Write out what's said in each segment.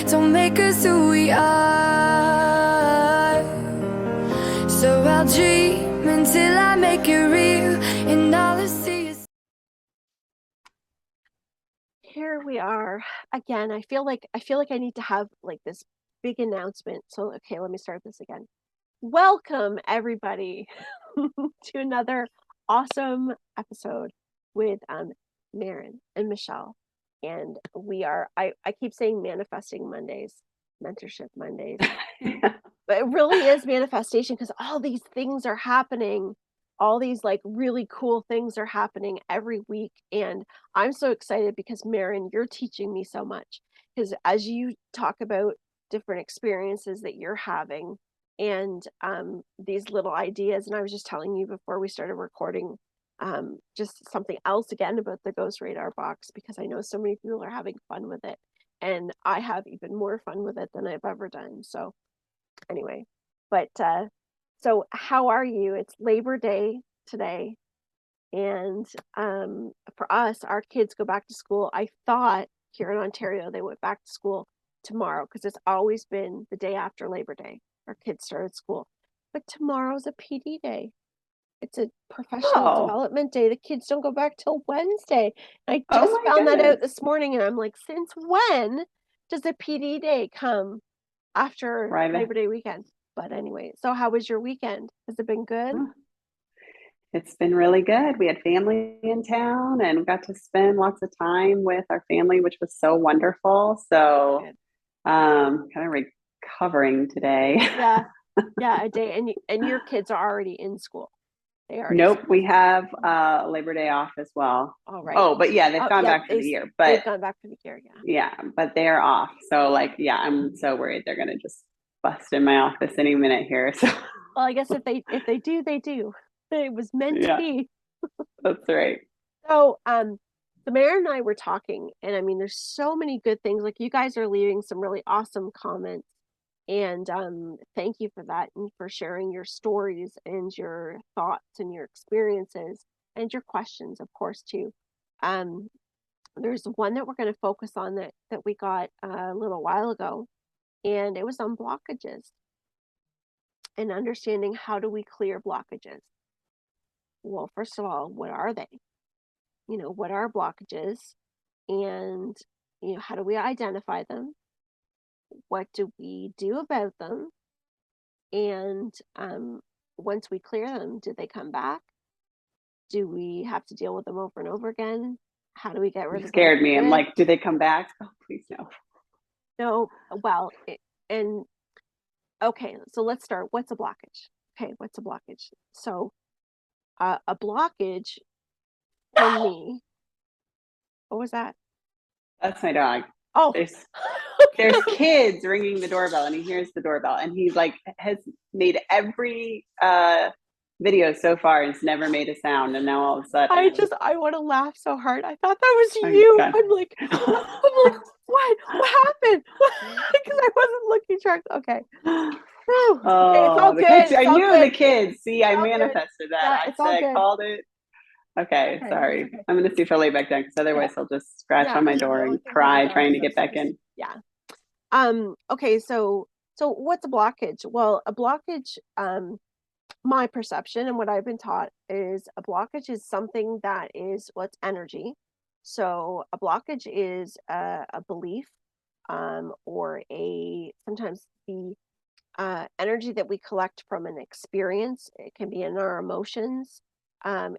don't make us who we are. So I'll dream until I make it real, and all I see is. Here we are again. I feel like I need to have like this big announcement. So okay, let me start this again. Welcome everybody to another awesome episode with Maren and Michelle. And I keep saying manifesting Mondays, mentorship Mondays. But it really is manifestation because all these things are happening. All these like really cool things are happening every week. And I'm so excited because Maren, you're teaching me so much. Because as you talk about different experiences that you're having and these little ideas, and I was just telling you before we started recording, just something else again about the Ghost Radar box, because I know so many people are having fun with it. And I have even more fun with it than I've ever done. So anyway, but so how are you? It's Labor Day today, and for us, our kids go back to school. I thought here in Ontario they went back to school tomorrow because it's always been the day after Labor Day our kids started school, but tomorrow's a PD day. It's a professional Oh, development day. The kids don't go back till Wednesday. I oh just my found that out goodness. this morning, and I'm like, since when does a PD day come after Right. Labor Day weekend? But anyway, so how was your weekend? Has it been good? Oh, it's been really good. We had family in town and we got to spend lots of time with our family, which was so wonderful. So, Good. kind of recovering today. Yeah, yeah, a day, and your kids are already in school. They already Nope, started we school. have Labor Day off as well. All right. Oh, but yeah, they've Oh, gone yeah, back for the year. they've But gone back for the year. Yeah. yeah, but they're off. So like, yeah, I'm so worried they're gonna just bust in my office any minute here. So Well, I guess if they do, they do. It was meant to yeah, be. that's right. So, the mayor and I were talking, and I mean, there's so many good things. Like you guys are leaving some really awesome comments, and thank you for that and for sharing your stories and your thoughts and your experiences and your questions, of course, too. Um, there's one that we're going to focus on that we got a little while ago, and it was on blockages and understanding how do we clear blockages. Well, first of all, what are they? What are blockages? And how do we identify them? What do we do about them? And once we clear them, do they come back? Do we have to deal with them over and over again? How do we get You rid of them scared for me. I'm good? like, do they come back? Oh, please no. No. Well, and okay, so let's start. What's a blockage? Okay, what's a blockage? So a blockage for me, what was that? That's my dog. Oh, There's there's kids ringing the doorbell and he hears the doorbell and he's like has made every video so far and he's never made a sound and now all of a sudden I want to laugh so hard. I thought that was oh you. god. I'm like, what happened? Because I wasn't looking sharp. Okay. Whew. Okay, it's all Oh, the good. kids. It's I all knew good. the kids. See, It's I all good. manifested that. Yeah, I it's all said good. called it. Okay, Okay, it's sorry. okay. I'm gonna see if I lay back down because Yeah, otherwise he'll just scratch yeah. on my And then door the only and thing holding cry down trying is to get back upstairs. in. Yeah. Okay, so what's a blockage? Well, a blockage, my perception and what I've been taught is a blockage is something that is what's energy. So a blockage is a belief, or sometimes the energy that we collect from an experience. It can be in our emotions.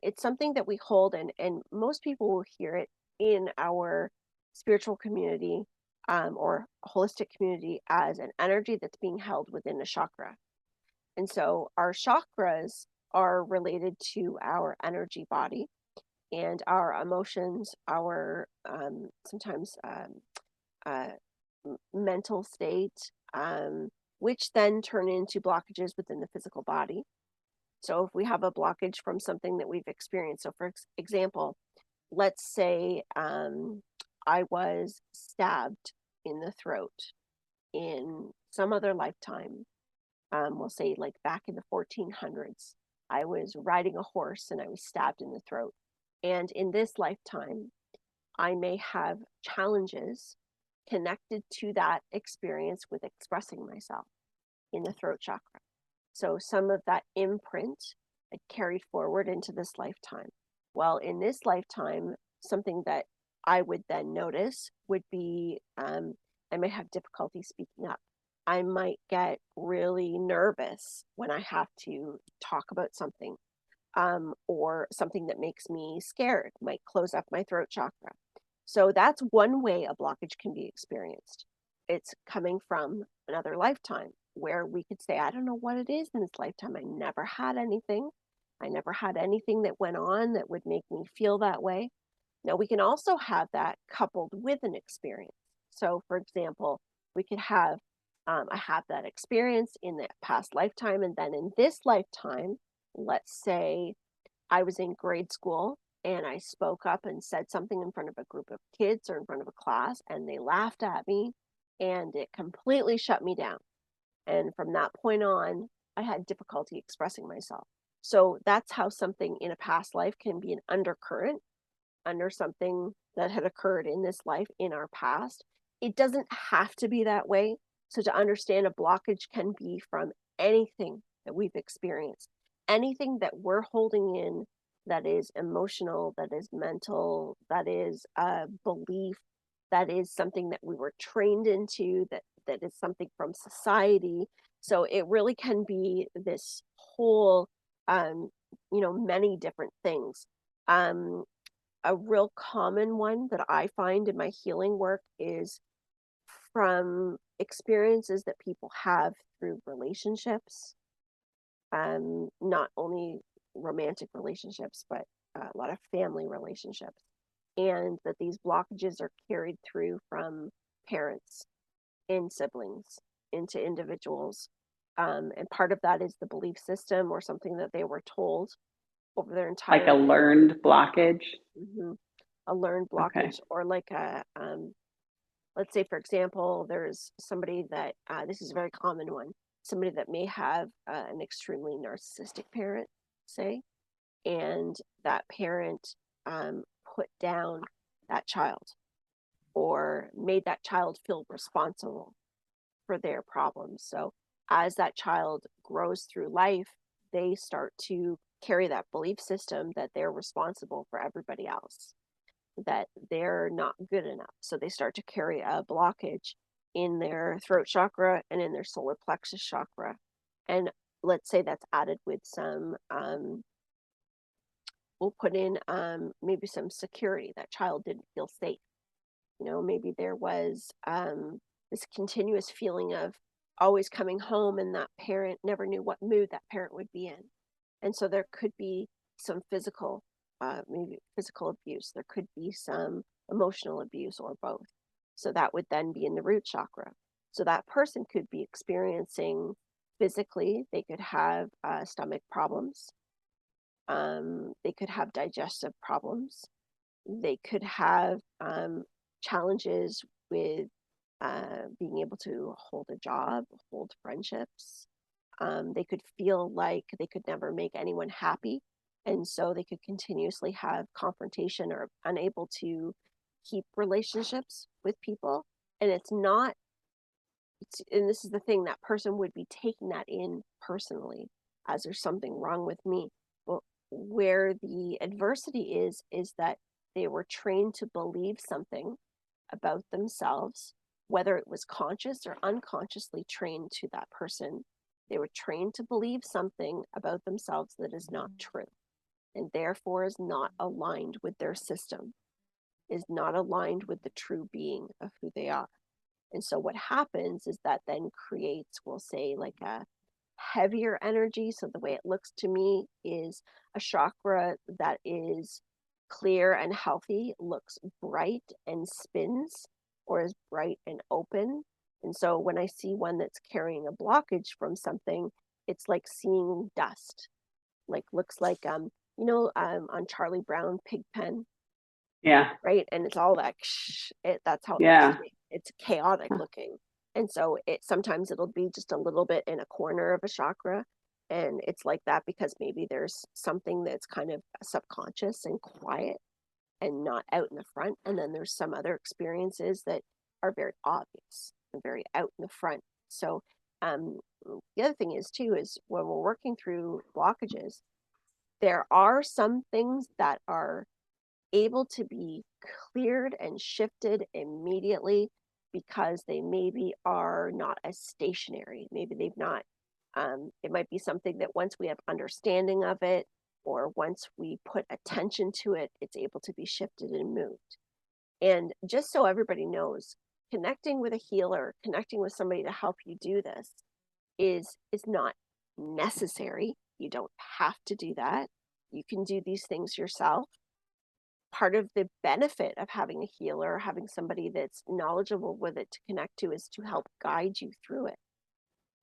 It's something that we hold, and most people will hear it in our spiritual community, or holistic community as an energy that's being held within a chakra. And so our chakras are related to our energy body and our emotions, our sometimes uh, mental state, which then turn into blockages within the physical body. So if we have a blockage from something that we've experienced, so for example, let's say I was stabbed in the throat in some other lifetime. We'll say like back in the 1400s, I was riding a horse and I was stabbed in the throat. And in this lifetime, I may have challenges connected to that experience with expressing myself in the throat chakra. So some of that imprint I carried forward into this lifetime. Well, in this lifetime, something that I would then notice would be I might have difficulty speaking up. I might get really nervous when I have to talk about something, or something that makes me scared, might close up my throat chakra. So that's one way a blockage can be experienced. It's coming from another lifetime where we could say, I don't know what it is in this lifetime. I never had anything. I never had anything that went on that would make me feel that way. Now, we can also have that coupled with an experience. So, for example, we could have, I have that experience in the past lifetime, and then in this lifetime, let's say I was in grade school and I spoke up and said something in front of a group of kids or in front of a class, and they laughed at me, and it completely shut me down. And from that point on, I had difficulty expressing myself. So that's how something in a past life can be an undercurrent under something that had occurred in this life in our past. It doesn't have to be that way. So to understand, a blockage can be from anything that we've experienced, anything that we're holding in that is emotional, that is mental, that is a belief, that is something that we were trained into, that is something from society. So it really can be this whole, many different things. A real common one that I find in my healing work is from experiences that people have through relationships, not only romantic relationships, but a lot of family relationships, and that these blockages are carried through from parents and siblings into individuals. And part of that is the belief system or something that they were told over their entire Like a learned blockage. A learned blockage, or like a let's say, for example, there's somebody that this is a very common one, somebody that may have an extremely narcissistic parent, say, and that parent put down that child or made that child feel responsible for their problems. So as that child grows through life, they start to carry that belief system that they're responsible for everybody else, that they're not good enough. So they start to carry a blockage in their throat chakra and in their solar plexus chakra. And let's say that's added with some, we'll put in maybe some security. That child didn't feel safe. Maybe there was this continuous feeling of always coming home, and that parent never knew what mood that parent would be in. And so there could be some physical, maybe physical abuse. There could be some emotional abuse, or both. So that would then be in the root chakra. So that person could be experiencing physically, they could have stomach problems. They could have digestive problems. They could have challenges with being able to hold a job, hold friendships. They could feel like they could never make anyone happy. And so they could continuously have confrontation or unable to keep relationships with people. And and this is the thing, that person would be taking that in personally as there's something wrong with me. Well, where the adversity is that they were trained to believe something about themselves, whether it was conscious or unconsciously trained to that person. They were trained to believe something about themselves that is not true, and therefore is not aligned with their system, is not aligned with the true being of who they are. And so what happens is that then creates, we'll say, like a heavier energy. So the way it looks to me is a chakra that is clear and healthy looks bright and spins, or is bright and open. And so when I see one that's carrying a blockage from something, it's like seeing dust, like looks like on Charlie Brown Pigpen, Yeah. right? And it's all that that's how it looks to me. It's chaotic looking. And so sometimes it'll be just a little bit in a corner of a chakra, and it's like that because maybe there's something that's kind of subconscious and quiet and not out in the front. And then there's some other experiences that are very obvious and very out in the front. So the other thing is too, is when we're working through blockages, there are some things that are able to be cleared and shifted immediately because they maybe are not as stationary. Maybe they've not, it might be something that once we have understanding of it, or once we put attention to it, it's able to be shifted and moved. And just so everybody knows, connecting with a healer, connecting with somebody to help you do this is not necessary. You don't have to do that. You can do these things yourself. Part of the benefit of having a healer, having somebody that's knowledgeable with it to connect to, is to help guide you through it.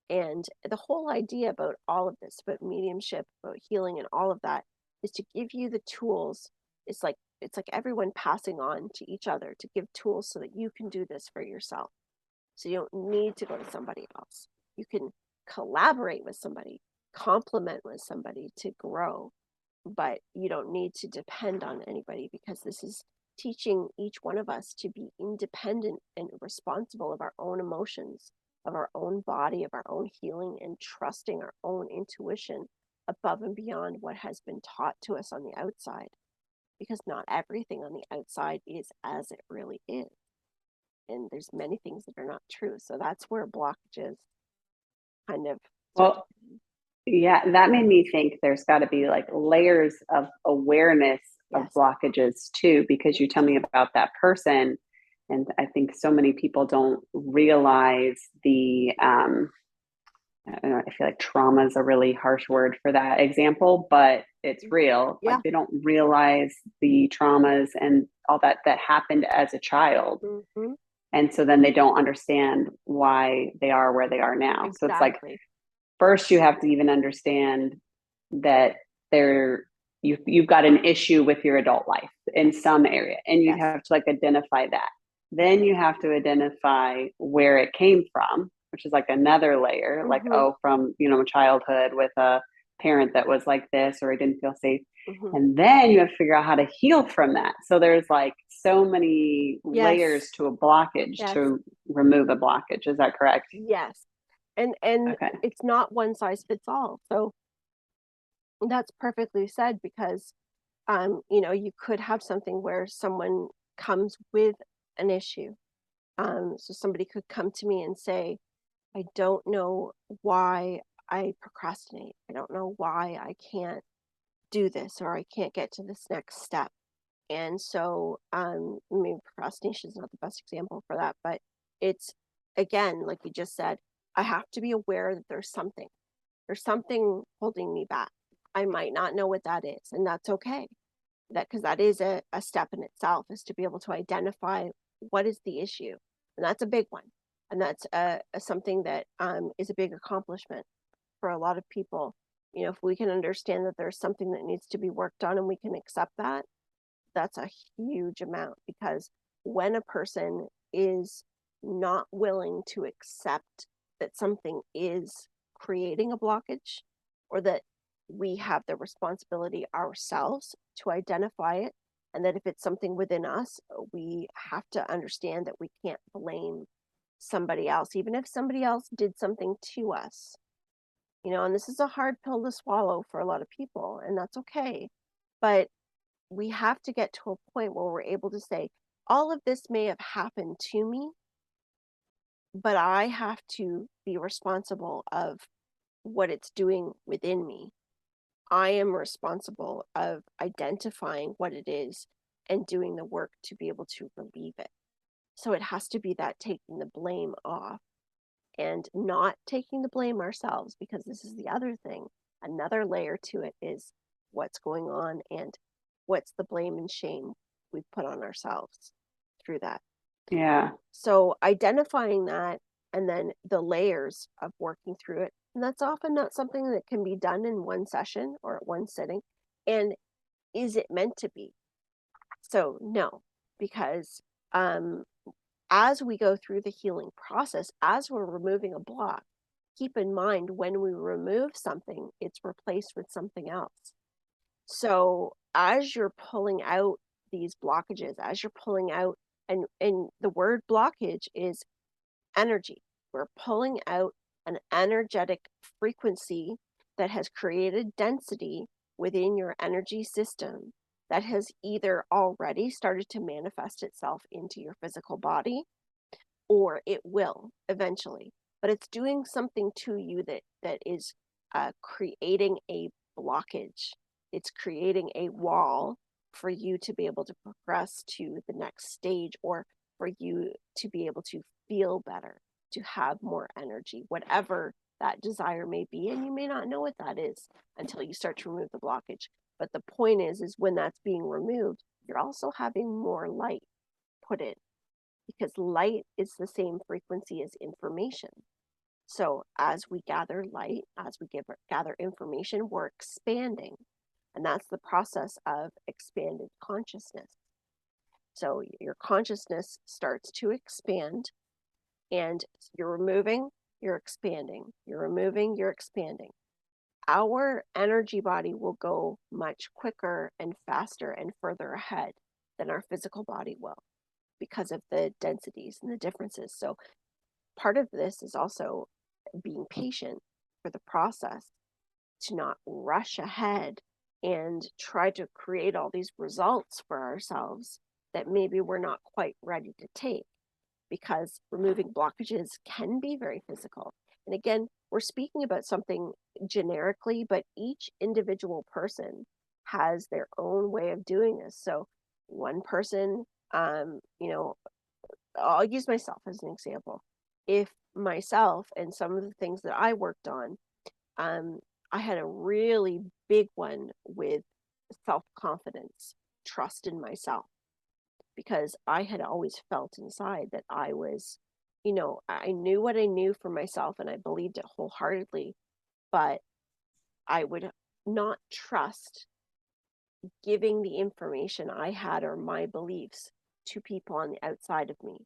And the whole idea about all of this, about mediumship, about healing and all of that, is to give you the tools. It's like everyone passing on to each other to give tools so that you can do this for yourself. So you don't need to go to somebody else. You can collaborate with somebody, complement with somebody to grow, but you don't need to depend on anybody, because this is teaching each one of us to be independent and responsible of our own emotions, of our own body, of our own healing, and trusting our own intuition above and beyond what has been taught to us on the outside, because not everything on the outside is as it really is. And there's many things that are not true. So that's where blockages kind of. Well, yeah, that made me think there's got to be like layers of awareness of blockages too, because you tell me about that person. And I think so many people don't realize the, I don't know, I feel like trauma is a really harsh word for that example, but it's real. Yeah. Like they don't realize the traumas and all that happened as a child. Mm-hmm. And so then they don't understand why they are where they are now. Exactly. So it's like, first you have to even understand that you've got an issue with your adult life in some area, and you have to like identify that. Then you have to identify where it came from, which is like another layer, Mm-hmm. like, oh, from, childhood with a parent that was like this, or I didn't feel safe. Mm-hmm. And then you have to figure out how to heal from that. So there's like so many layers to a blockage to remove a blockage. Is that correct? Yes. And it's not one size fits all. So that's perfectly said, because you could have something where someone comes with an issue. So somebody could come to me and say, I don't know why I procrastinate. I don't know why I can't do this, or I can't get to this next step. And so maybe procrastination is not the best example for that, but it's, again, like you just said, I have to be aware that there's something holding me back. I might not know what that is, and that's okay. Because that is a step in itself, is to be able to identify what is the issue. And that's a big one. And that's something that is a big accomplishment for a lot of people. If we can understand that there's something that needs to be worked on and we can accept that, that's a huge amount. Because when a person is not willing to accept that something is creating a blockage, or that we have the responsibility ourselves to identify it, and that if it's something within us, we have to understand that we can't blame somebody else, even if somebody else did something to us. And this is a hard pill to swallow for a lot of people, and that's okay. But we have to get to a point where we're able to say, all of this may have happened to me, but I have to be responsible of what it's doing within me. I am responsible of identifying what it is and doing the work to be able to relieve it. So it has to be that taking the blame off, and not taking the blame ourselves, because this is the other thing. Another layer to it is what's going on and what's the blame and shame we've put on ourselves through that. Yeah. So identifying that, and then the layers of working through it. And that's often not something that can be done in one session or at one sitting. And is it meant to be? So no, because as we go through the healing process, as we're removing a block, keep in mind, when we remove something, it's replaced with something else. So as you're pulling out these blockages, as you're pulling out And the word blockage is energy. We're pulling out an energetic frequency that has created density within your energy system that has either already started to manifest itself into your physical body, or it will eventually. But it's doing something to you that is creating a blockage. It's creating a wall for you to be able to progress to the next stage, or for you to be able to feel better, to have more energy, whatever that desire may be. And you may not know what that is until you start to remove the blockage. But the point is when that's being removed, you're also having more light put in, because light is the same frequency as information. So as we gather light, as we gather information, we're expanding. And that's the process of expanded consciousness. So your consciousness starts to expand, and you're removing, you're expanding, you're removing, you're expanding. Our energy body will go much quicker and faster and further ahead than our physical body will, because of the densities and the differences. So part of this is also being patient for the process, to not rush ahead and try to create all these results for ourselves that maybe we're not quite ready to take, because removing blockages can be very physical. And again, we're speaking about something generically, but each individual person has their own way of doing this. So one person, I'll use myself as an example. If myself and some of the things that I worked on, I had a really big one with self-confidence, trust in myself, because I had always felt inside that I was, I knew what I knew for myself and I believed it wholeheartedly, but I would not trust giving the information I had or my beliefs to people on the outside of me,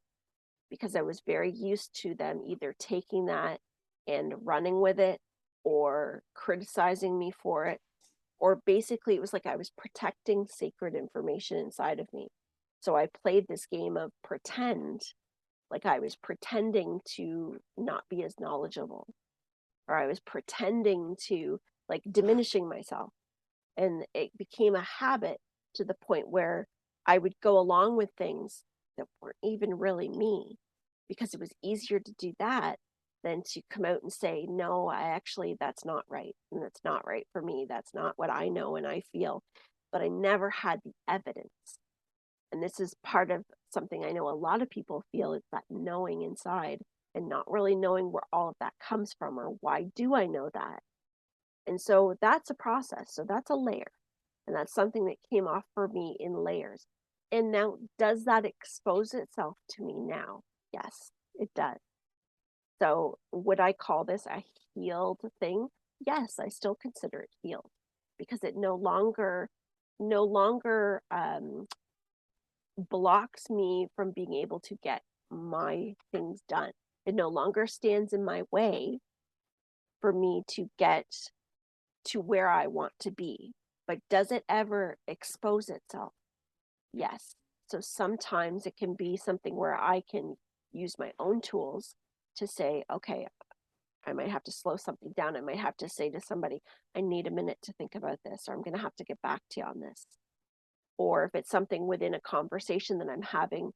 because I was very used to them either taking that and running with it, or criticizing me for it, or basically it was like I was protecting sacred information inside of me. So I played this game of pretend, like I was pretending to not be as knowledgeable, or I was pretending to, like, diminishing myself. And it became a habit to the point where I would go along with things that weren't even really me, because it was easier to do that than to come out and say, no, that's not right. And that's not right for me. That's not what I know and I feel. But I never had the evidence. And this is part of something I know a lot of people feel, is that knowing inside and not really knowing where all of that comes from, or why do I know that? And so that's a process. So that's a layer. And that's something that came off for me in layers. And now, does that expose itself to me now? Yes, it does. So would I call this a healed thing? Yes, I still consider it healed, because it no longer blocks me from being able to get my things done. It no longer stands in my way for me to get to where I want to be. But does it ever expose itself? Yes. So sometimes it can be something where I can use my own tools to say, okay, I might have to slow something down. I might have to say to somebody, I need a minute to think about this, or I'm going to have to get back to you on this. Or if it's something within a conversation that I'm having,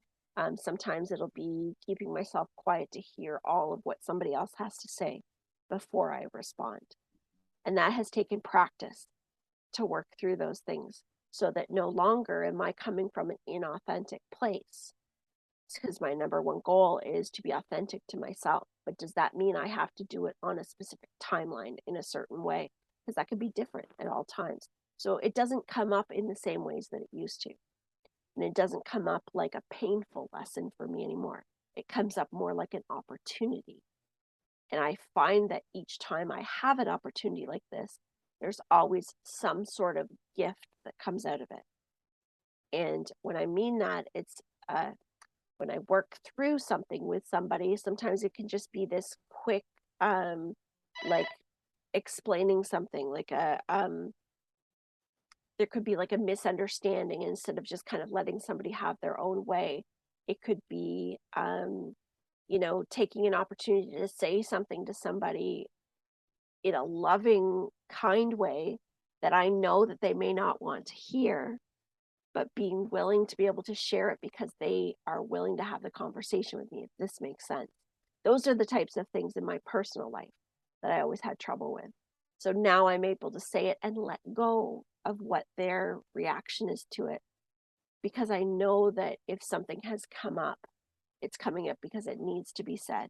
sometimes it'll be keeping myself quiet to hear all of what somebody else has to say before I respond. And that has taken practice to work through those things, so that no longer am I coming from an inauthentic place. Because my number one goal is to be authentic to myself. But does that mean I have to do it on a specific timeline in a certain way? Because that could be different at all times. So it doesn't come up in the same ways that it used to. And it doesn't come up like a painful lesson for me anymore. It comes up more like an opportunity. And I find that each time I have an opportunity like this, there's always some sort of gift that comes out of it. And when I mean that, it's when I work through something with somebody, sometimes it can just be this quick, like explaining something, like there could be like a misunderstanding, instead of just kind of letting somebody have their own way. It could be, taking an opportunity to say something to somebody in a loving, kind way that I know that they may not want to hear, but being willing to be able to share it because they are willing to have the conversation with me, if this makes sense. Those are the types of things in my personal life that I always had trouble with. So now I'm able to say it and let go of what their reaction is to it, because I know that if something has come up, it's coming up because it needs to be said.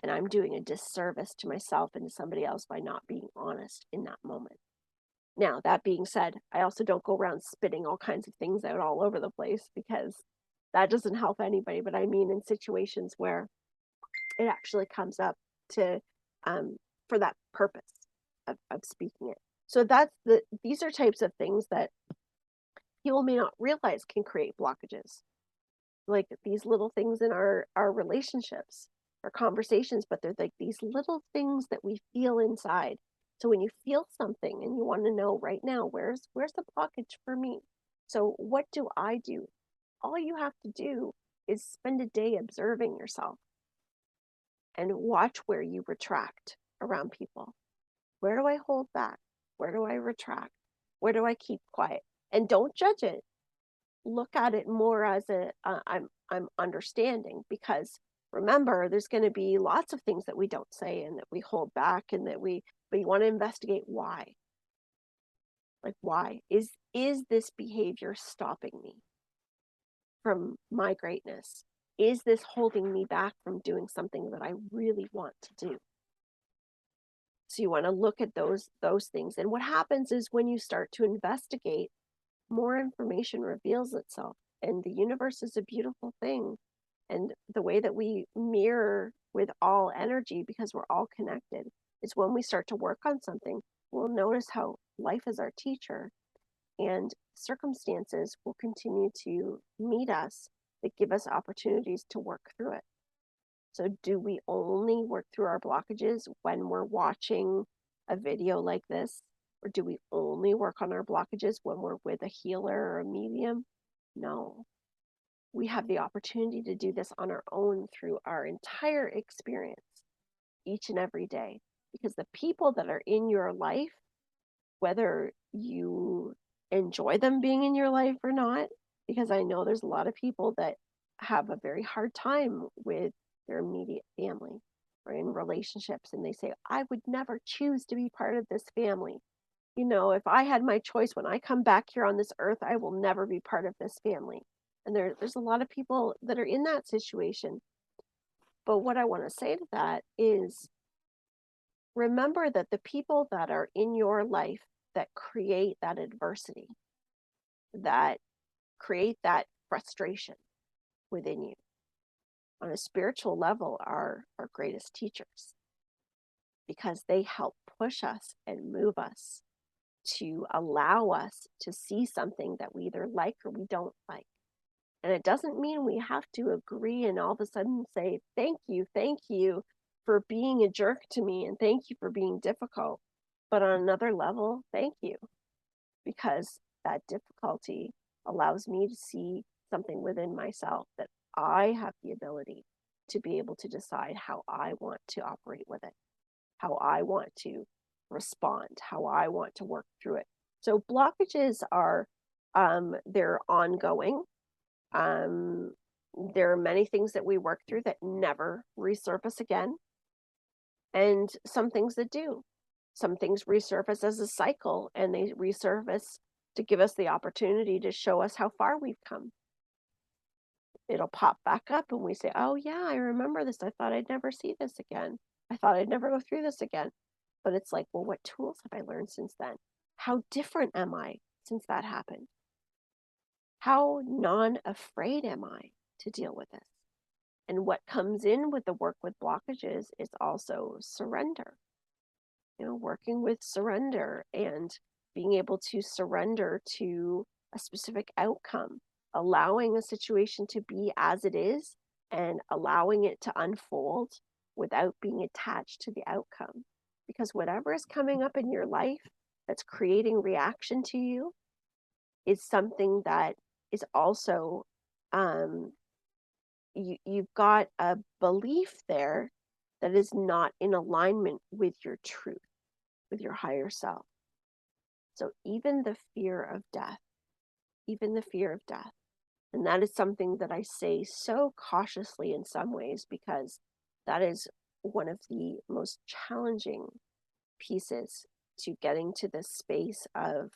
And I'm doing a disservice to myself and to somebody else by not being honest in that moment. Now, that being said, I also don't go around spitting all kinds of things out all over the place, because that doesn't help anybody. But I mean, in situations where it actually comes up to, for that purpose of speaking it. So these are types of things that people may not realize can create blockages, like these little things in our relationships, our conversations, but they're like these little things that we feel inside. So when you feel something and you want to know right now, where's the blockage for me? So what do I do? All you have to do is spend a day observing yourself and watch where you retract around people. Where do I hold back? Where do I retract? Where do I keep quiet? And don't judge it. Look at it more as I'm understanding, because remember, there's going to be lots of things that we don't say and that we hold back, and but you want to investigate why. Like, why is this behavior stopping me from my greatness? Is this holding me back from doing something that I really want to do? So you want to look at those things. And what happens is, when you start to investigate, more information reveals itself. And the universe is a beautiful thing. And the way that we mirror with all energy, because we're all connected, is when we start to work on something, we'll notice how life is our teacher, and circumstances will continue to meet us that give us opportunities to work through it. So do we only work through our blockages when we're watching a video like this? Or do we only work on our blockages when we're with a healer or a medium? No. We have the opportunity to do this on our own through our entire experience, each and every day. Because the people that are in your life, whether you enjoy them being in your life or not, because I know there's a lot of people that have a very hard time with their immediate family or in relationships, and they say, I would never choose to be part of this family. If I had my choice when I come back here on this earth, I will never be part of this family. And there's a lot of people that are in that situation. But what I want to say to that is, remember that the people that are in your life that create that adversity, that create that frustration within you, on a spiritual level, are our greatest teachers, because they help push us and move us to allow us to see something that we either like or we don't like. And it doesn't mean we have to agree and all of a sudden say, thank you for being a jerk to me, and thank you for being difficult. But on another level, thank you, because that difficulty allows me to see something within myself that I have the ability to be able to decide how I want to operate with it, how I want to respond, how I want to work through it. So blockages are, they're ongoing. There are many things that we work through that never resurface again, and some things that do. Some things resurface as a cycle, and they resurface to give us the opportunity to show us how far we've come. It'll pop back up and we say, oh yeah, I remember this. I thought I'd never see this again. I thought I'd never go through this again. But it's like, well, what tools have I learned since then? How different am I since that happened? How non-afraid am I to deal with this? And what comes in with the work with blockages is also surrender. Working with surrender and being able to surrender to a specific outcome, allowing a situation to be as it is and allowing it to unfold without being attached to the outcome. Because whatever is coming up in your life that's creating reaction to you is something that is also you've got a belief there that is not in alignment with your truth, with your higher self. So even the fear of death, even the fear of death, and that is something that I say so cautiously in some ways, because that is one of the most challenging pieces to getting to this space of,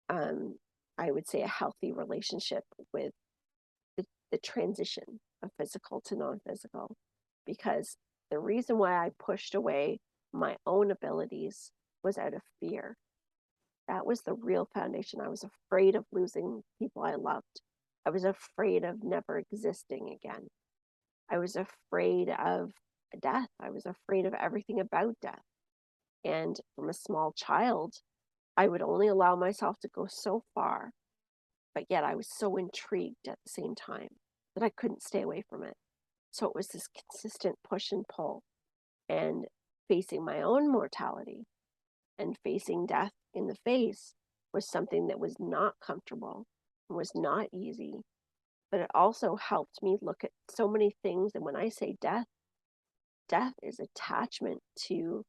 I would say, a healthy relationship with the transition of physical to non-physical. Because the reason why I pushed away my own abilities was out of fear. That was the real foundation. I was afraid of losing people I loved. I was afraid of never existing again. I was afraid of death. I was afraid of everything about death. And from a small child, I would only allow myself to go so far, but yet I was so intrigued at the same time that I couldn't stay away from it. So it was this consistent push and pull, and facing my own mortality and facing death in the face was something that was not comfortable, was not easy, but it also helped me look at so many things. And when I say death, death is attachment to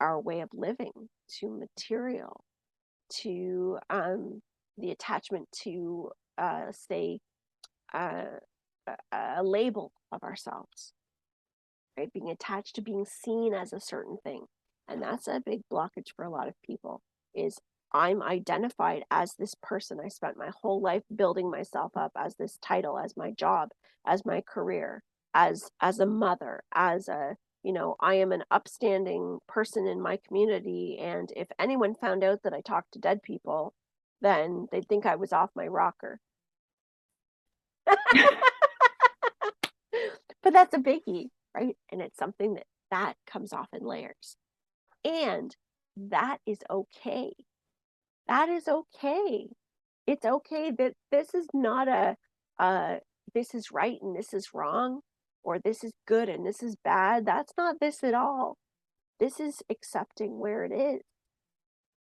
our way of living, to material, to the attachment to, say, uh, a label of ourselves, right? Being attached to being seen as a certain thing. And that's a big blockage for a lot of people, is I'm identified as this person. I spent my whole life building myself up as this title, as my job, as my career, as a mother, as a, I am an upstanding person in my community. And if anyone found out that I talked to dead people, then they'd think I was off my rocker. But that's a biggie, right? And it's something that comes off in layers. And that is okay. That is okay. It's okay that this is not this is right and this is wrong, or this is good and this is bad. That's not this at all. This is accepting where it is.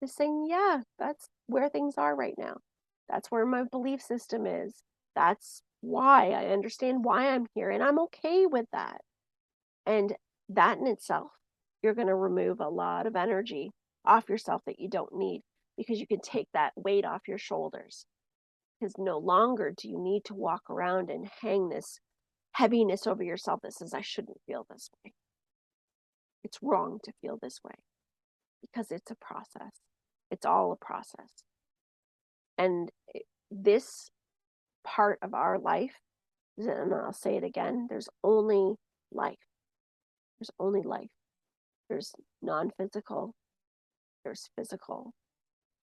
Just saying, yeah, that's where things are right now. That's where my belief system is. That's why I understand why I'm here, and I'm okay with that. And that in itself, you're going to remove a lot of energy off yourself that you don't need, because you can take that weight off your shoulders. Because no longer do you need to walk around and hang this heaviness over yourself that says, I shouldn't feel this way. It's wrong to feel this way, because it's a process. It's all a process. And this part of our life, and I'll say it again, there's only life. There's only life. There's non-physical, there's physical,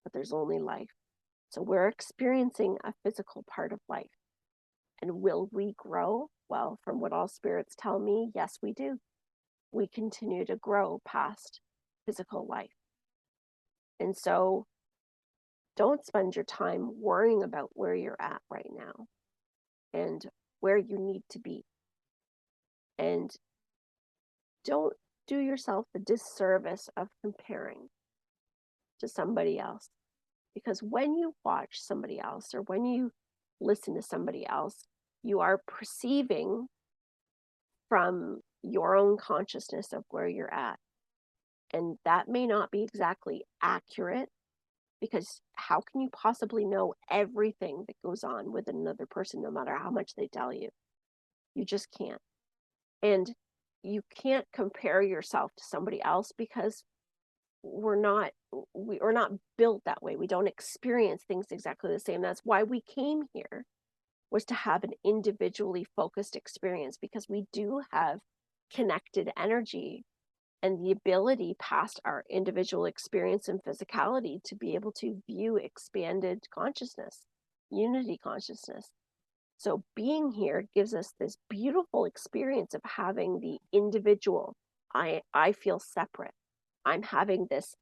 but there's only life. So we're experiencing a physical part of life. And will we grow? Well, from what all spirits tell me, yes, we do. We continue to grow past physical life. And so don't spend your time worrying about where you're at right now and where you need to be. And don't do yourself the disservice of comparing to somebody else. Because when you watch somebody else, or when you listen to somebody else, you are perceiving from your own consciousness of where you're at. And that may not be exactly accurate, because how can you possibly know everything that goes on with another person, no matter how much they tell you? You just can't. And you can't compare yourself to somebody else, because we're not built that way. We don't experience things exactly the same. That's why we came here, was to have an individually focused experience, because we do have connected energy and the ability past our individual experience and physicality to be able to view expanded consciousness, unity consciousness. So being here gives us this beautiful experience of having the individual. I feel separate. I'm having this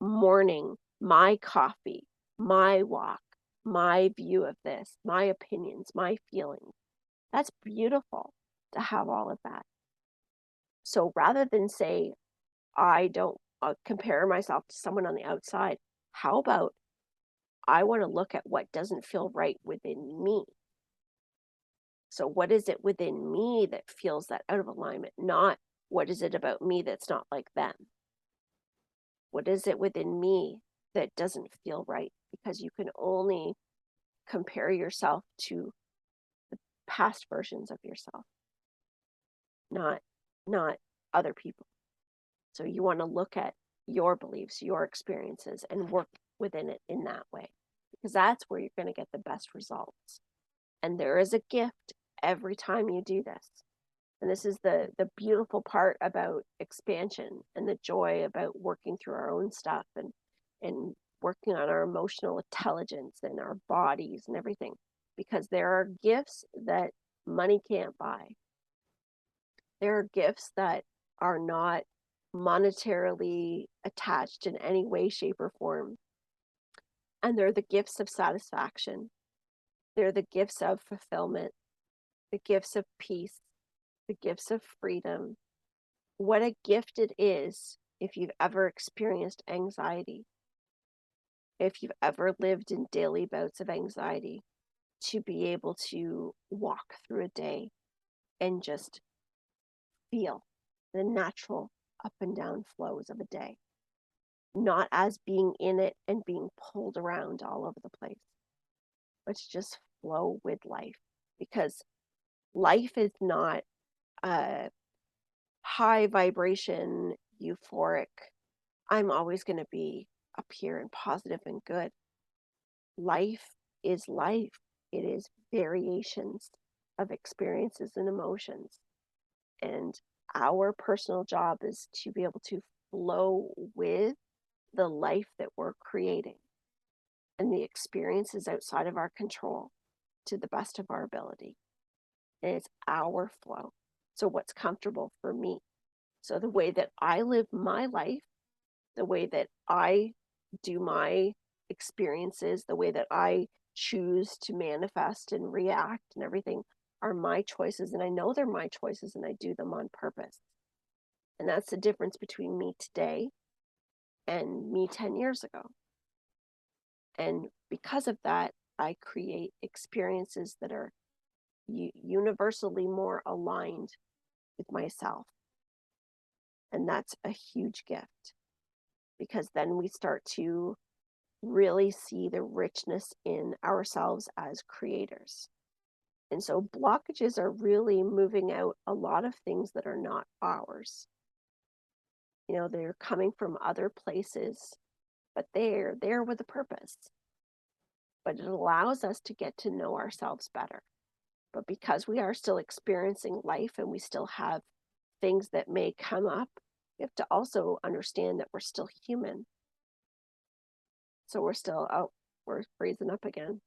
morning, my coffee, my walk, my view of this, my opinions, my feelings. That's beautiful to have all of that. So rather than say, I don't compare myself to someone on the outside, how about I want to look at what doesn't feel right within me? So what is it within me that feels that out of alignment? Not what is it about me that's not like them? What is it within me that doesn't feel right? Because you can only compare yourself to the past versions of yourself, not other people. So you want to look at your beliefs, your experiences, and work within it in that way, because that's where you're going to get the best results. And there is a gift every time you do this. And this is the beautiful part about expansion and the joy about working through our own stuff and working on our emotional intelligence and our bodies and everything, because there are gifts that money can't buy. There are gifts that are not monetarily attached in any way, shape, or form. And they're the gifts of satisfaction. They're the gifts of fulfillment, the gifts of peace, the gifts of freedom. What a gift it is if you've ever experienced anxiety, if you've ever lived in daily bouts of anxiety, to be able to walk through a day and just feel the natural up and down flows of a day, not as being in it and being pulled around all over the place, but to just flow with life. Because life is not a high vibration, euphoric, I'm always going to be up here and positive and good. Life is life. It is variations of experiences and emotions. And our personal job is to be able to flow with the life that we're creating and the experiences outside of our control to the best of our ability. And it's our flow. So what's comfortable for me? So the way that I live my life, the way that I do my experiences, the way that I choose to manifest and react and everything are my choices. And I know they're my choices and I do them on purpose. And that's the difference between me today and me 10 years ago. And because of that, I create experiences that are universally more aligned with myself. And that's a huge gift, because then we start to really see the richness in ourselves as creators. And so blockages are really moving out a lot of things that are not ours. You know, they're coming from other places, but they're there with a purpose. But it allows us to get to know ourselves better. But because we are still experiencing life and we still have things that may come up, we have to also understand that we're still human. So we're still, we're freezing up again.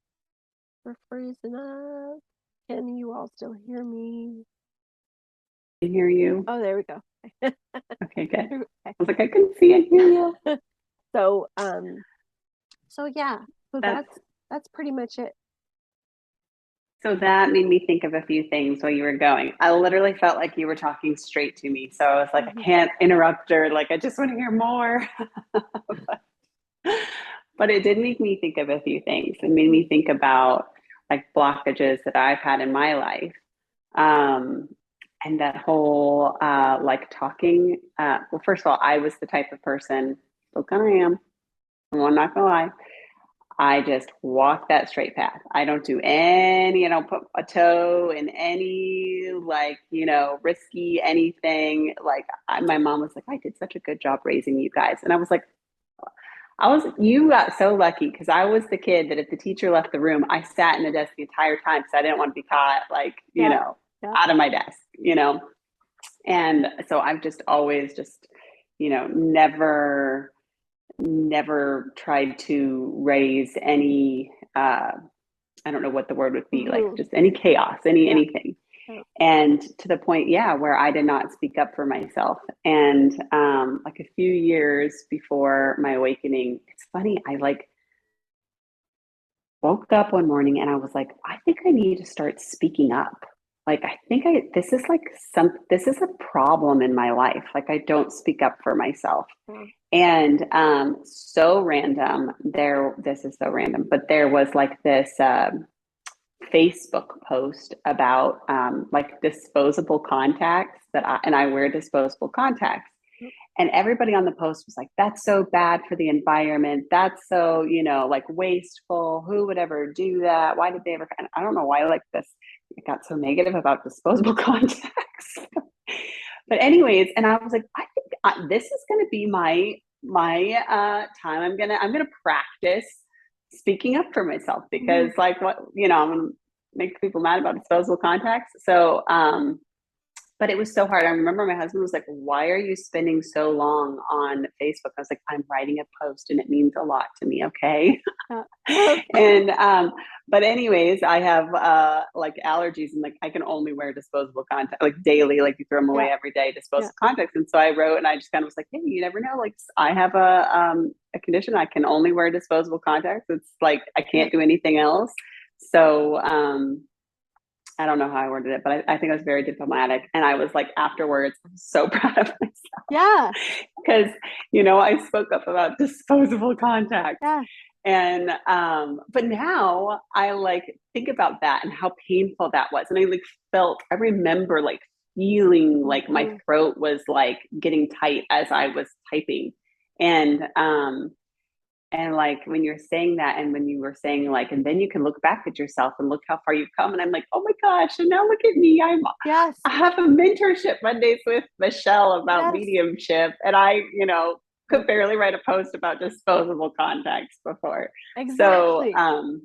We're freezing up. Can you all still hear me? I hear you. Oh, there we go. Okay, good. I was like, I couldn't see and hear you. So yeah, so that's pretty much it. So that made me think of a few things while you were going. I literally felt like you were talking straight to me. So I was like, I can't interrupt her. Like, I just want to hear more. But it did make me think of a few things. It made me think about like blockages that I've had in my life. And that whole like talking. Well, first of all, I was the type of person, still kind of am, I'm not gonna lie, I just walk that straight path. I don't do any, I don't put a toe in any, like, risky anything. Like my mom was like, I did such a good job raising you guys. And I was like, you got so lucky, because I was the kid that if the teacher left the room, I sat in the desk the entire time because I didn't want to be caught, like, out of my desk, And so I've just always just, never tried to raise any, I don't know what the word would be, like just any chaos, anything. And to the point, where I did not speak up for myself. And like a few years before my awakening, it's funny, I like woke up one morning and I was like, I think I need to start speaking up. Like, I think this is a problem in my life. Like, I don't speak up for myself. And so random, this is so random, but there was like this Facebook post about like disposable contacts and I wear disposable contacts. And everybody on the post was like, that's so bad for the environment. That's so, like wasteful. Who would ever do that? Why did they ever? And I don't know why like this. It got so negative about disposable contacts. But anyways, and I was like, I think this is going to be my time. I'm gonna practice speaking up for myself because like what I'm gonna make people mad about disposable contacts. So but it was so hard. I remember my husband was like, why are you spending so long on Facebook? I was like, I'm writing a post and it means a lot to me. Okay. And, but anyways, I have, like allergies and like, I can only wear disposable contacts like daily, like you throw them away every day, disposable contacts. And so I wrote and I just kind of was like, hey, you never know. Like I have a condition. I can only wear disposable contacts. It's like, I can't do anything else. So, I don't know how I worded it, but I think I was very diplomatic. And I was like, afterwards, I'm so proud of myself. Yeah. Because, I spoke up about disposable contacts. Yeah. And, but now I like think about that and how painful that was. And I remember like feeling like my throat was like getting tight as I was typing. And like when you're saying that, and when you were saying like, and then you can look back at yourself and look how far you've come. And I'm like, oh my gosh, and now look at me. I have a mentorship Mondays with Michelle about mediumship. And I, could barely write a post about disposable contacts before. Exactly. So,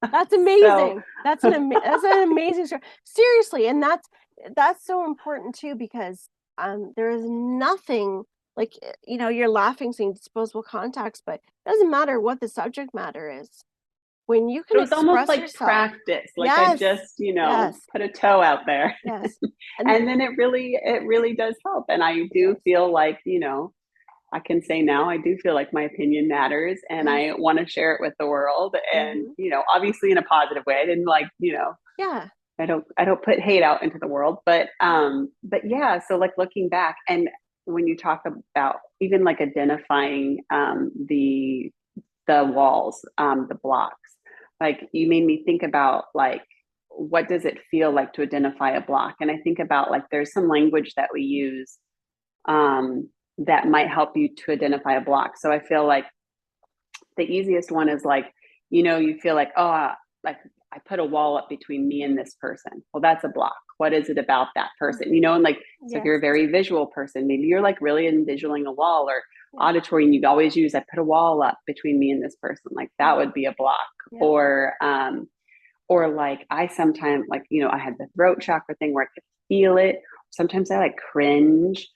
that's amazing. That's an amazing story. Seriously. And that's so important too, because there is nothing like, you're laughing saying disposable contacts, but it doesn't matter what the subject matter is. When you can express almost like yourself, practice. Like I just, put a toe out there. Yes. And then it really does help. And I do feel like, I can say now I do feel like my opinion matters and I want to share it with the world. And, obviously in a positive way. I didn't like, I don't put hate out into the world, but yeah, so like looking back, and when you talk about even like identifying the walls, the blocks, like you made me think about like, what does it feel like to identify a block? And I think about like, there's some language that we use that might help you to identify a block. So I feel like the easiest one is like, you feel like, oh, like I put a wall up between me and this person. Well, that's a block. What is it about that person? And like, so if you're a very visual person, maybe you're like really envisioning a wall, or auditory, and you'd always use, I put a wall up between me and this person. Like that would be a block. Or like I sometimes like, I had the throat chakra thing where I could feel it. Sometimes I like cringe.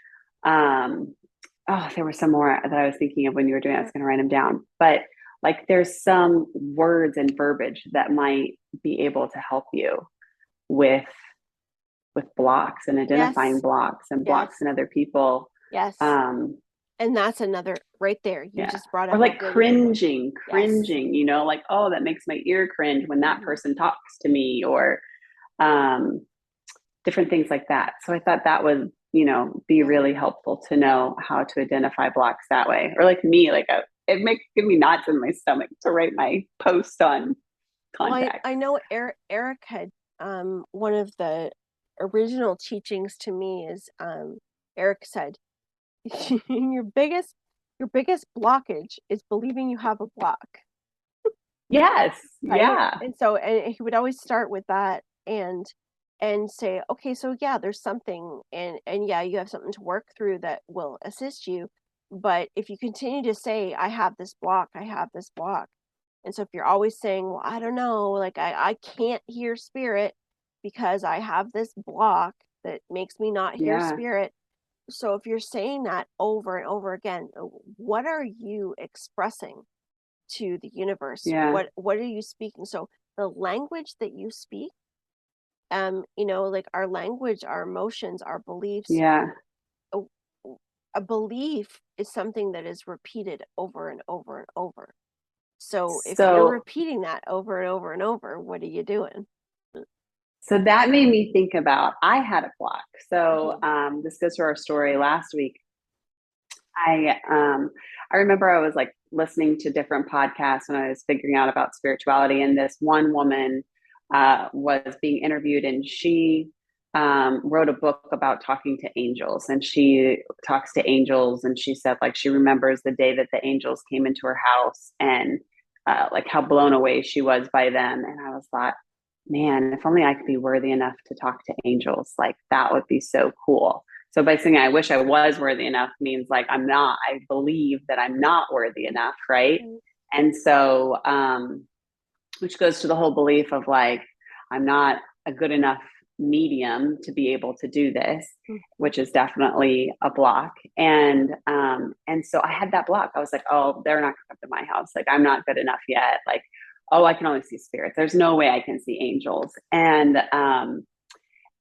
There were some more that I was thinking of when you were doing it. I was going to write them down, but like there's some words and verbiage that might be able to help you with blocks and identifying blocks and blocks in other people. Yes. And that's another right there. You just brought up. Or like cringing, like, oh, that makes my ear cringe when that person talks to me, or different things like that. So I thought that would, be really helpful to know how to identify blocks that way. Or like me, like it give me knots in my stomach to write my post on contact. Well, I know Eric had one of the original teachings to me is Eric said, your biggest blockage is believing you have a block. Yes. Right? Yeah. And so, and he would always start with that and say, okay, so yeah, there's something, and yeah, you have something to work through that will assist you. But if you continue to say, I have this block, and so if you're always saying, well, I don't know, like I can't hear spirit because I have this block that makes me not hear spirit. So if you're saying that over and over again, what are you expressing to the universe? What are you speaking? So the language that you speak, like our language, our emotions, our beliefs. A belief is something that is repeated over and over and over. So if you're repeating that over and over and over, what are you doing? So that made me think about, I had a block. So this goes to our story last week. I remember I was like listening to different podcasts when I was figuring out about spirituality, and this one woman was being interviewed, and she wrote a book about talking to angels, and she talks to angels, and she said like she remembers the day that the angels came into her house, and like how blown away she was by them. And I was like, man, if only I could be worthy enough to talk to angels, like that would be so cool. So by saying I wish I was worthy enough means like I'm not, I believe that I'm not worthy enough, right? And so which goes to the whole belief of like I'm not a good enough medium to be able to do this, which is definitely a block. And so I had that block. I was like, oh, they're not gonna come to my house, like I'm not good enough yet, like, oh, I can only see spirits, there's no way I can see angels.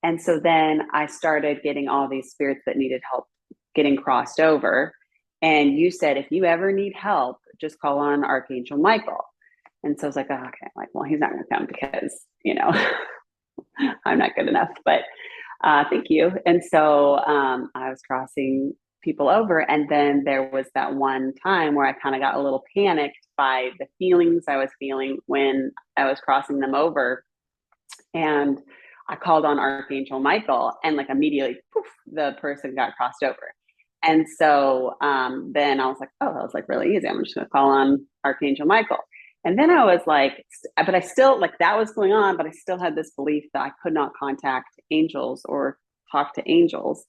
And so then I started getting all these spirits that needed help getting crossed over. And you said, if you ever need help, just call on Archangel Michael. And so I was like, oh, okay, like, well, he's not going to come because, you know, I'm not good enough, but thank you. And so I was crossing people over. And then there was that one time where I kind of got a little panicked by the feelings I was feeling when I was crossing them over. And I called on Archangel Michael, and like immediately, poof, the person got crossed over. And so then I was like, oh, that was like really easy. I'm just going to call on Archangel Michael. And then I was like, but I still, like that was going on, but I still had this belief that I could not contact angels or talk to angels.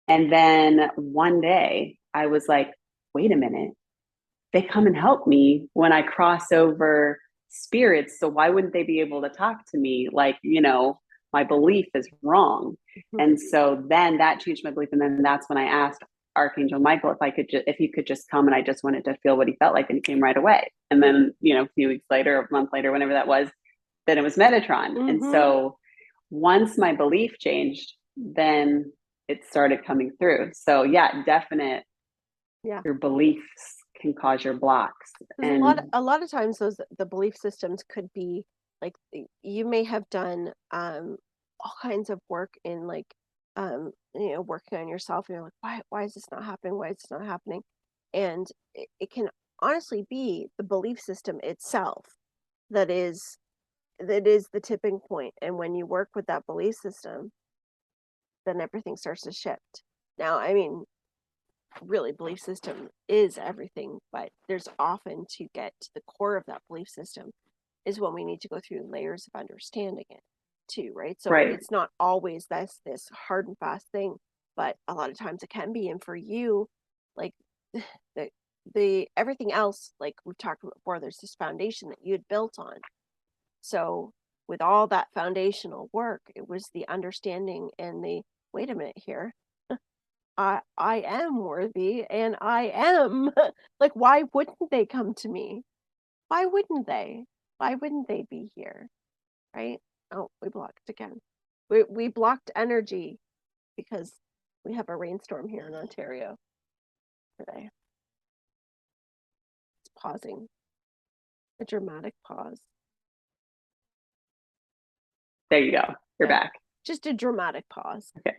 And then one day I was like, wait a minute, they come and help me when I cross over spirits. So why wouldn't they be able to talk to me? Like, you know, my belief is wrong. And so then that changed my belief. And then that's when I asked Archangel Michael if I could if he could just come, and I just wanted to feel what he felt like, and he came right away. And then, you know, a few weeks later, a month later, whenever that was, then it was Metatron. And so once my belief changed, then it started coming through. So yeah, definite. Yeah. Your beliefs can cause your blocks. And a lot of times the belief systems could be like, you may have done all kinds of work in like you know, working on yourself, and you're like, why is this not happening? Why is this not happening? And it can honestly be the belief system itself that is the tipping point. And when you work with that belief system, then everything starts to shift. Now, I mean, really, belief system is everything, but there's often, to get to the core of that belief system is when we need to go through layers of understanding it too, right? So it's not always this hard and fast thing, but a lot of times it can be. And for you, like the everything else, like we've talked about before, there's this foundation that you had built on. So with all that foundational work, it was the understanding and the, wait a minute here, I am worthy, and I am like, why wouldn't they come to me? Why wouldn't they? Why wouldn't they be here? Right? Oh, we blocked again. We blocked energy because we have a rainstorm here in Ontario today. It's pausing. A dramatic pause. There you go. You're back. Just a dramatic pause. Okay.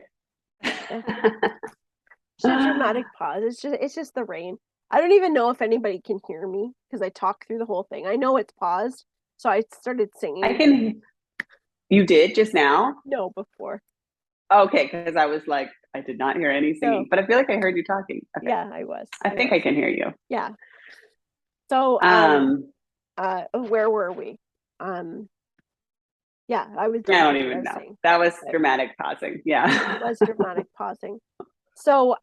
Just a dramatic pause. It's just the rain. I don't even know if anybody can hear me because I talked through the whole thing. I know it's paused, so I started singing. I can. You did just now? No, before. Okay, because I was like, I did not hear any singing, but I feel like I heard you talking. Okay. Yeah, I was. I think I can hear you. Yeah. So, where were we? Yeah, I was. I don't even know. That was dramatic pausing. Yeah. It was dramatic pausing. So,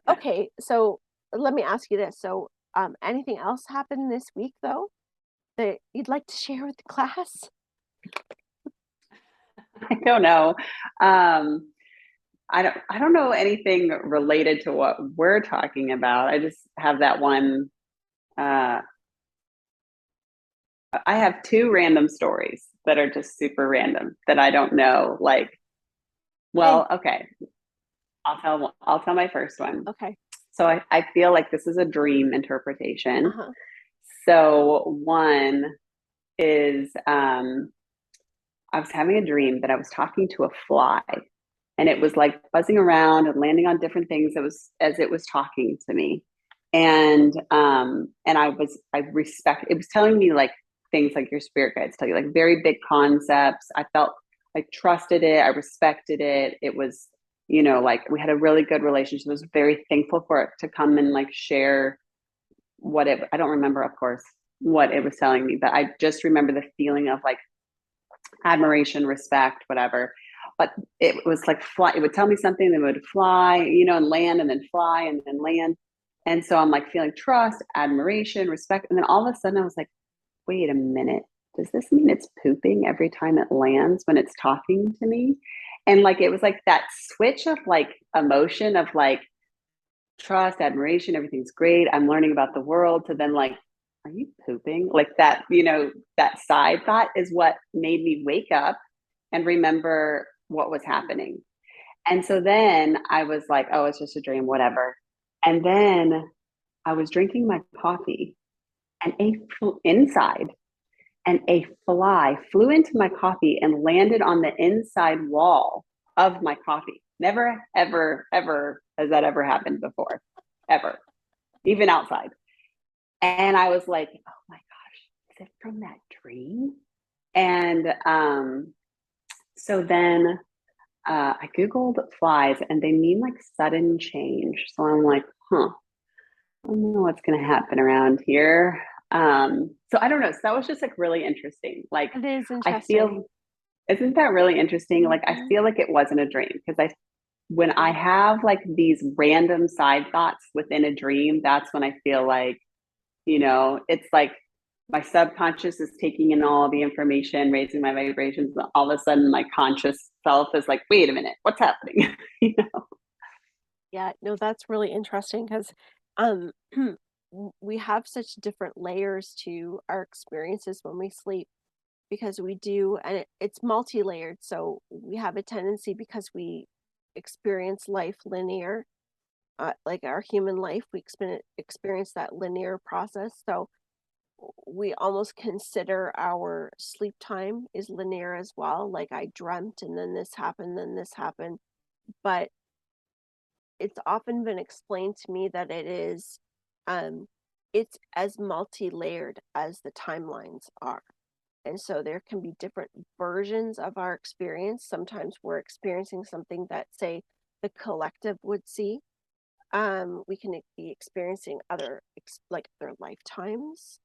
okay. So let me ask you this. So, anything else happened this week though that you'd like to share with the class? I don't know. I don't know anything related to what we're talking about. I just have that one. I have two random stories that are just super random that I don't know. Like, well, okay. I'll tell my first one. Okay. So I feel like this is a dream interpretation. So one is I was having a dream that I was talking to a fly, and it was like buzzing around and landing on different things. It was as it was talking to me. And it was telling me like things like your spirit guides tell you, like very big concepts. I felt I trusted it. I respected it. It was, like we had a really good relationship. I was very thankful for it to come and like share I don't remember, of course, what it was telling me, but I just remember the feeling of like admiration, respect, whatever. But it was like fly. It would tell me something, then it would fly, and land, and then fly, and then land. And so I'm like feeling trust, admiration, respect. And then all of a sudden I was like, wait a minute. Does this mean it's pooping every time it lands when it's talking to me? And like, it was like that switch of like emotion of like trust, admiration, everything's great. I'm learning about the world, to then like, are you pooping? Like that, that side thought is what made me wake up and remember what was happening. And so then I was like, oh, it's just a dream, whatever. And then I was drinking my coffee and inside, and a fly flew into my coffee and landed on the inside wall of my coffee. Never, ever, ever has that ever happened before, ever, even outside. And I was like, oh my gosh, is it from that dream? And so then I Googled flies, and they mean like sudden change. So I'm like, I don't know what's going to happen around here. So I don't know. So that was just like really interesting. Like, It is I interesting. feel, isn't that really interesting? Like, I feel like it wasn't a dream, because when I have like these random side thoughts within a dream, that's when I feel like, it's like my subconscious is taking in all the information, raising my vibrations. And all of a sudden my conscious self is like, wait a minute, what's happening? Yeah, no, that's really interesting because we have such different layers to our experiences when we sleep, because we do, and it's multi-layered. So we have a tendency, because we experience life linear, like our human life, we experience that linear process. So we almost consider our sleep time is linear as well. Like, I dreamt and then this happened, then this happened. But it's often been explained to me that it's as multi-layered as the timelines are. And so there can be different versions of our experience. Sometimes we're experiencing something that, say, the collective would see. We can be experiencing other lifetimes.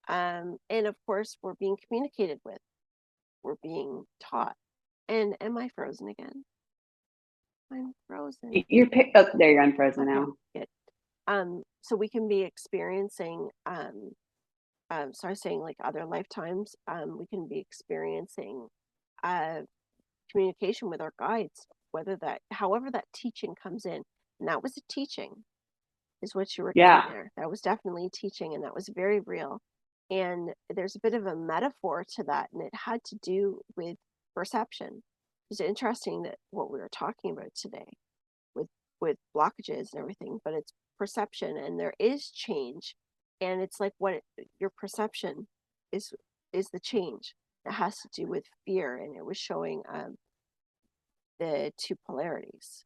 And of course, we're being communicated with. We're being taught. And am I frozen again? I'm frozen. You're there, you're unfrozen now. Good. So we can be experiencing, so I was saying like other lifetimes, we can be experiencing communication with our guides, however that teaching comes in. And that was a teaching, is what you were getting there. That was definitely teaching, and that was very real. And there's a bit of a metaphor to that, and it had to do with perception. It's interesting that what we were talking about today with blockages and everything, but it's perception, and there is change, and it's like your perception is the change. It has to do with fear, and it was showing the two polarities.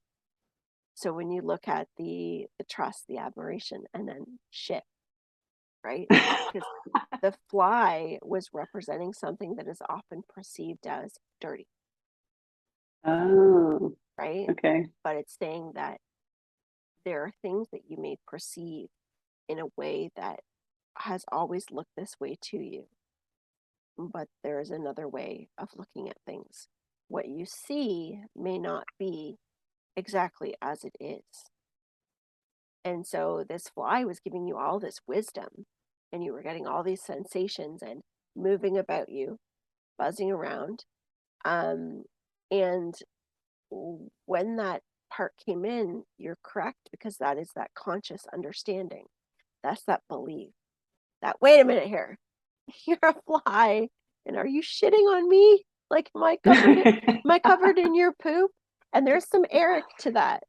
So when you look at the trust, the admiration, and then shit, right? Because the fly was representing something that is often perceived as dirty. Oh, right? Okay. But it's saying that there are things that you may perceive in a way that has always looked this way to you. But there is another way of looking at things. What you see may not be exactly as it is. And so this fly was giving you all this wisdom, and you were getting all these sensations and moving about you, buzzing around. And when that part came in, you're correct, because that is that conscious understanding. That's that belief. That, wait a minute here, you're a fly, and are you shitting on me? Like, am I covered in your poop? And there's some Eric to that.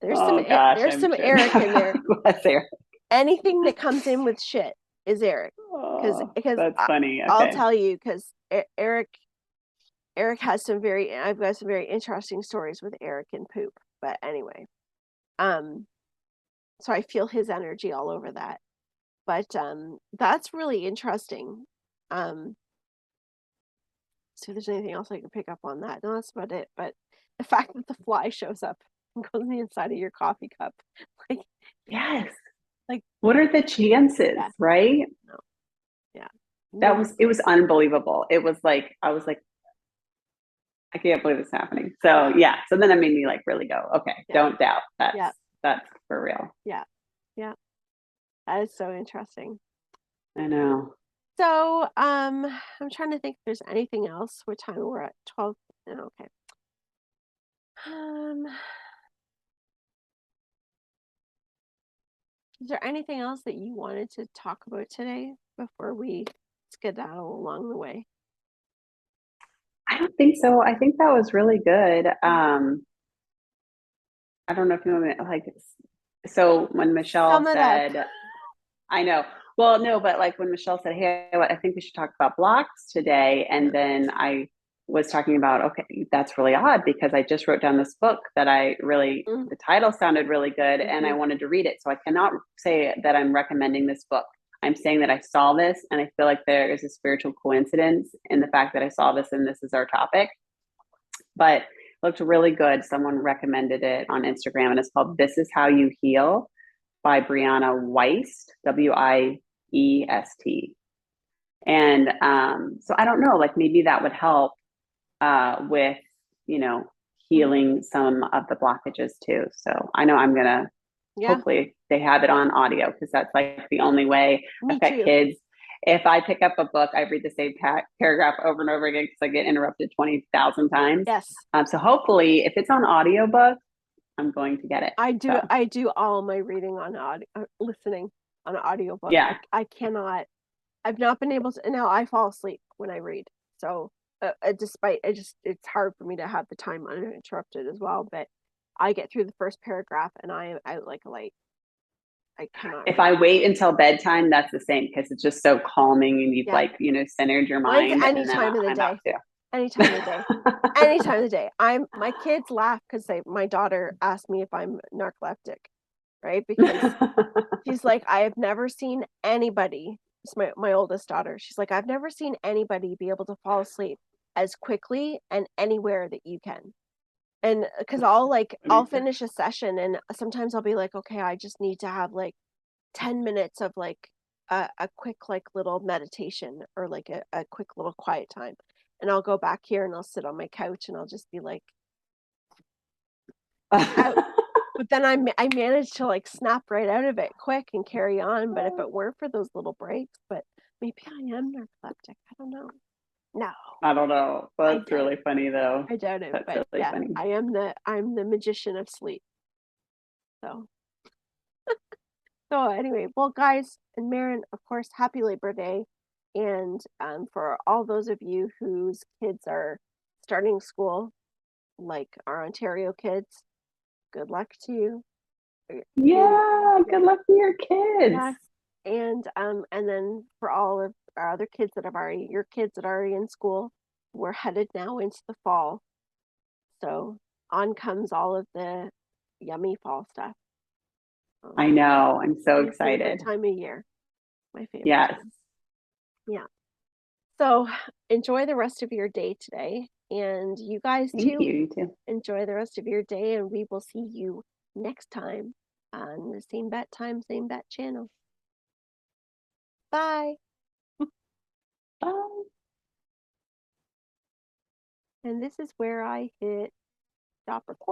There's some sure. Eric in there. Bless Eric. Anything that comes in with shit is Eric. Because that's funny. Okay. I'll tell you, because Eric has I've got some very interesting stories with Eric and poop. But anyway, so I feel his energy all over that. But that's really interesting. So if there's anything else I can pick up on that. No, that's about it. But the fact that the fly shows up and goes on the inside of your coffee cup, like, Yes. like, what are the chances, yeah, right? no, yeah, It was unbelievable. It was like, I was like, I can't believe it's happening. So yeah. So then it made me like really go, okay, yeah, don't doubt. yeah, That's for real. yeah, yeah. That is so interesting. I know. So, I'm trying to think if there's anything else. What time we're at? 12. No, okay. Um, is there anything else that you wanted to talk about today before we skedaddle along the way? I don't think so. I think that was really good. I don't know if you want me to, like, so when Michelle Sum it up. said, I know. Well, no, but like when Michelle said, hey, I think we should talk about blocks today. And then I was talking about, okay, that's really odd because I just wrote down this book that I really, Mm, the title sounded really good and I mhm, wanted to read it. So I cannot say that I'm recommending this book. I'm saying that I saw this and I feel like there is a spiritual coincidence in the fact that I saw this and this is our topic. But it looked really good. Someone recommended it on Instagram and it's called This Is How You Heal by Brianna Weist, Wiest. And so I don't know, like maybe that would help with, you know, mm. healing some of the blockages too. So I know I'm going to, Yeah, hopefully they have it on audio because that's like the only way. me I've got too. kids. If I pick up a book, I read the same paragraph over and over again because I get interrupted 20,000 times. Yes, So hopefully if it's on audiobook, I'm going to get it. I do. So I do all my reading on listening on an audiobook. yeah. I cannot. I've not been able to. And now I fall asleep when I read. So, despite it's hard for me to have the time uninterrupted as well. But I get through the first paragraph and I am out like a light. I cannot If read. I wait until bedtime, that's the same because it's just so calming and you've Yeah, like, centered your mine's mind any and then time of the I'm out day. too. Any time of the day. Any time of the day. My kids laugh because my daughter asked me if I'm narcoleptic, right? Because she's like, I have never seen anybody. It's my oldest daughter. She's like, I've never seen anybody be able to fall asleep as quickly and anywhere that you can. And because I'll finish a session and sometimes I'll be like, okay, I just need to have like 10 minutes of like a quick like little meditation or like a quick little quiet time. And I'll go back here and I'll sit on my couch and I'll just be like out. But then I managed to like snap right out of it quick and carry on. But if it weren't for those little breaks, but maybe I am narcoleptic. I don't know. No, I don't know. I That's doubt really it. funny though. I doubt it. That's But really yeah, funny. I'm the magician of sleep. So anyway, well, guys and Maren, of course, happy Labor Day. And for all those of you whose kids are starting school, like our Ontario kids, good luck to you. In Yeah, good luck to your kids. Yes. And then for all of our other kids that your kids that are already in school, we're headed now into the fall. So on comes all of the yummy fall stuff. I know. I'm so My favorite excited. time of year. My favorite Yes. time. Yeah. So enjoy the rest of your day today. And you guys Thank too, you. You too. enjoy the rest of your day. And we will see you next time on the Same Bat Time, Same Bat channel. Bye. Bye. And this is where I hit stop recording.